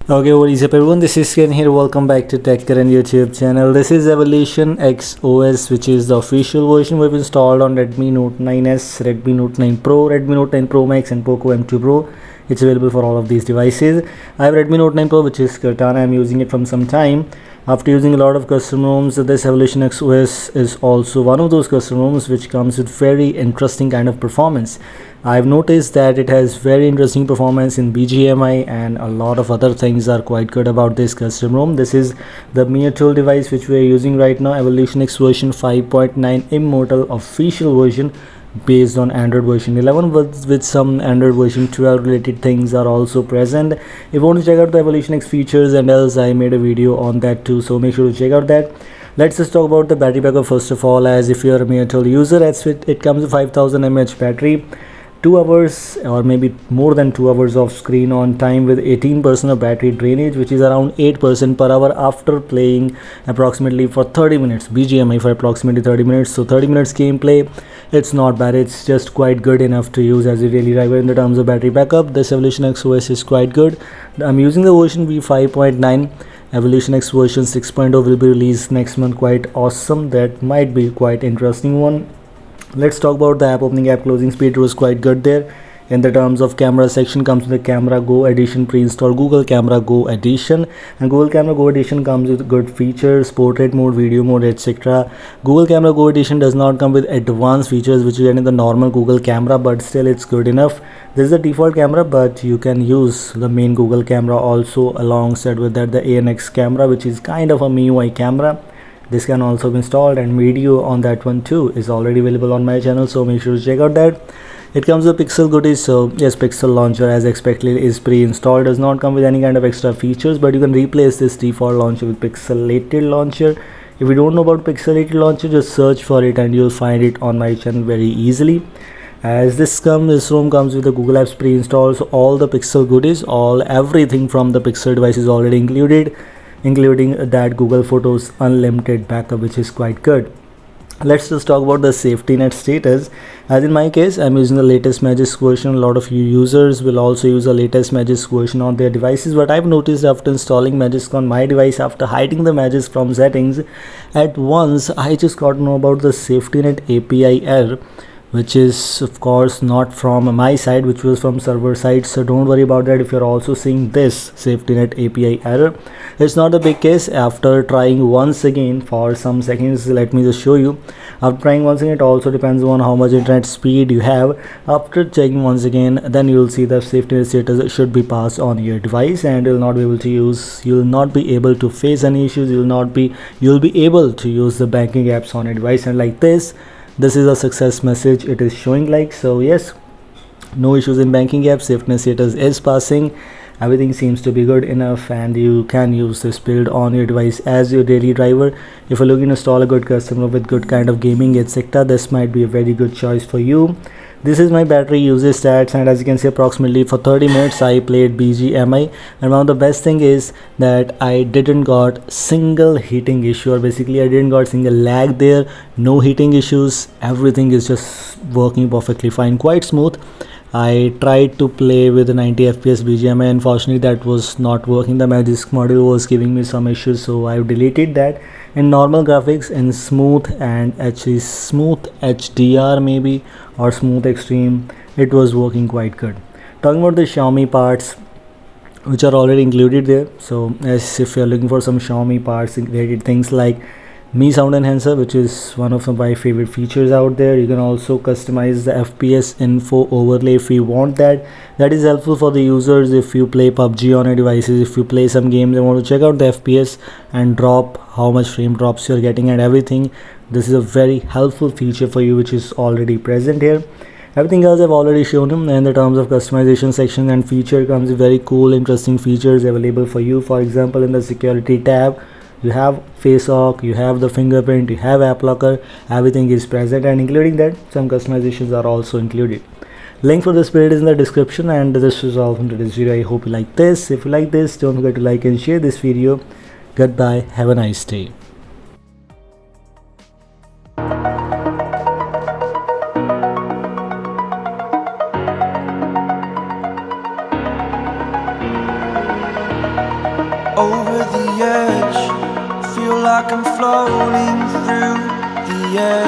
Okay, what is up everyone? This is Ken here. Welcome back to Tech Current YouTube channel. This is Evolution X OS, which is the official version we've installed on Redmi Note 9s, Redmi Note 9 Pro, Redmi Note 9 Pro Max, and Poco M2 Pro. It's available for all of these devices. I have Redmi Note 9 Pro, which is Cortana. I'm using it from some time. After using a lot of custom ROMs, this Evolution X OS is also one of those custom ROMs which comes with very interesting kind of performance. I've noticed that it has very interesting performance in BGMI, and a lot of other things are quite good about this custom ROM. This is the Mia Tool device which we are using right now, Evolution X version 5.9 Immortal official version based on Android version 11, with some Android version 12 related things are also present. If you want to check out the Evolution X features and else, I made a video on that too, so make sure to check out that. Let's just talk about the battery backup first of all. As if you're a Mia Tool user, it comes with 5000 mAh battery, 2 hours or maybe more than 2 hours of screen on time with 18% of battery drainage, which is around 8% per hour after playing approximately for 30 minutes, BGMI for approximately 30 minutes. So 30 minutes gameplay, it's not bad. It's just quite good enough to use as a daily driver. In the terms of battery backup, this Evolution X OS is quite good. I'm using the version v5.9. Evolution X version 6.0 will be released next month. Quite awesome. That might be quite interesting one. Let's talk about the app opening, app closing speed. It was quite good there. In the terms of camera section, comes with the Camera Go Edition pre-installed, Google Camera Go Edition, and Google Camera Go Edition comes with good features, portrait mode, video mode, etc. Google Camera Go Edition does not come with advanced features which you get in the normal Google camera, but still it's good enough. This is the default camera, but you can use the main Google camera also alongside with that the ANX camera, which is kind of a MIUI camera. This can also be installed, and video on that one too is already available on my channel, so make sure to check out that. It comes with Pixel goodies. So yes, Pixel launcher as expected is pre-installed, does not come with any kind of extra features, but you can replace this default launcher with pixelated launcher. If you don't know about pixelated launcher, just search for it and you'll find it on my channel very easily. As this ROM comes with the Google Apps pre-installed, so all the Pixel goodies, everything from the Pixel device is already included, including that Google Photos unlimited backup, which is quite good. Let's just talk about the safety net status. As in my case, I'm using the latest Magisk version. A lot of you users will also use the latest Magisk version on their devices, but I've noticed after installing Magisk on my device, after hiding the Magisk from settings, at once I just got to know about the safety net API error, which is of course not from my side, which was from server side. So don't worry about that. If you're also seeing this safety net API error, it's not a big case. After trying once again for some seconds, let me just show you. After trying once again, it also depends on how much internet speed you have. After checking once again, then you'll see the safety net status should be passed on your device, and you'll not be able to face any issues. You'll be able to use the banking apps on your device, and like this is a success message it is showing like. So yes, no issues in banking apps, safety net status is passing, everything seems to be good enough, and you can use this build on your device as your daily driver. If you're looking to install a good customer with good kind of gaming, etc., this might be a very good choice for you. This is my battery usage stats, and as you can see, approximately for 30 minutes I played BGMI, and one of the best thing is that I didn't got single heating issue, or basically I didn't got single lag there. No heating issues, everything is just working perfectly fine, quite smooth. I tried to play with 90 fps BGMI, unfortunately that was not working. The Magisk module was giving me some issues, so I've deleted that. In normal graphics, in smooth and actually smooth HDR maybe, or smooth extreme, it was working quite good. Talking about the Xiaomi parts which are already included there, so as if you're looking for some Xiaomi parts related things like Mi Sound Enhancer, which is one of my favorite features out there. You can also customize the FPS info overlay if you want that. That is helpful for the users if you play PUBG on your devices, if you play some games and want to check out the FPS and drop, how much frame drops you're getting and everything. This is a very helpful feature for you, which is already present here. Everything else I've already shown him. In the terms of customization section and feature comes very cool, interesting features available for you. For example, in the security tab, you have face lock, you have the fingerprint, you have app locker, everything is present, and including that some customizations are also included. Link for this build is in the description, and this is all from today's video. I hope you like this. If you like this, don't forget to like and share this video. Goodbye, have a nice day. over the edge. Feel like I'm floating through the air.